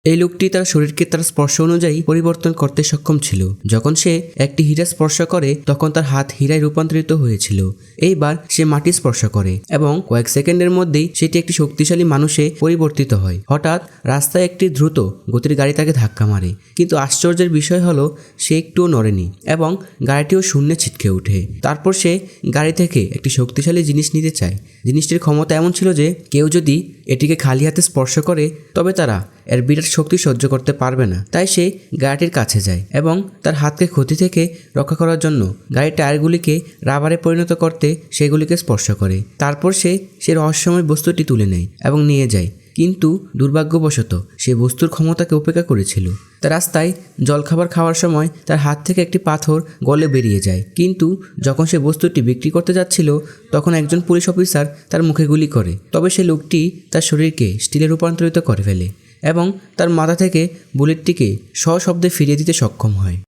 এই লোকটি তার শরীরকে তার স্পর্শ অনুযায়ী পরিবর্তন করতে সক্ষম ছিল। যখন সে একটি হীরা স্পর্শ করে তখন তার হাত হীরায় রূপান্তরিত হয়েছিল। এইবার সে মাটি স্পর্শ করে এবং কয়েক সেকেন্ডের মধ্যেই সেটি একটি শক্তিশালী মানুষে পরিবর্তিত হয়। হঠাৎ রাস্তায় একটি দ্রুত গতির গাড়ি তাকে ধাক্কা মারে, কিন্তু আশ্চর্যের বিষয় হলো সে একটুও নড়েনি এবং গাড়িটিও শূন্যে ছিটকে ওঠে। তারপর সে গাড়ি থেকে একটি শক্তিশালী জিনিস নিতে চায়। জিনিসটির ক্ষমতা এমন ছিল যে কেউ যদি এটিকে খালি হাতে স্পর্শ করে তবে তারা এর বিরাট শক্তি সহ্য করতে পারবে না। তাই সে গাড়িটির কাছে যায় এবং তার হাতকে ক্ষতি থেকে রক্ষা করার জন্য গাড়ির টায়ারগুলিকে রাবারে পরিণত করতে সেগুলিকে স্পর্শ করে। তারপর সে রহস্যময় বস্তুটি তুলে নেয় এবং নিয়ে যায়, কিন্তু দুর্ভাগ্যবশত সে বস্তুর ক্ষমতাকে উপেক্ষা করেছিল। তার রাস্তায় জলখাবার খাওয়ার সময় তার হাত থেকে একটি পাথর গলে বেরিয়ে যায়, কিন্তু যখন সে বস্তুটি বিক্রি করতে যাচ্ছিল তখন একজন পুলিশ অফিসার তার মুখে গুলি করে। তবে সে লোকটি তার শরীরকে স্টিলে রূপান্তরিত করে ফেলে এবং তার মাথা থেকে বুলেটটিকে সশব্দে ফিরিয়ে দিতে সক্ষম হয়।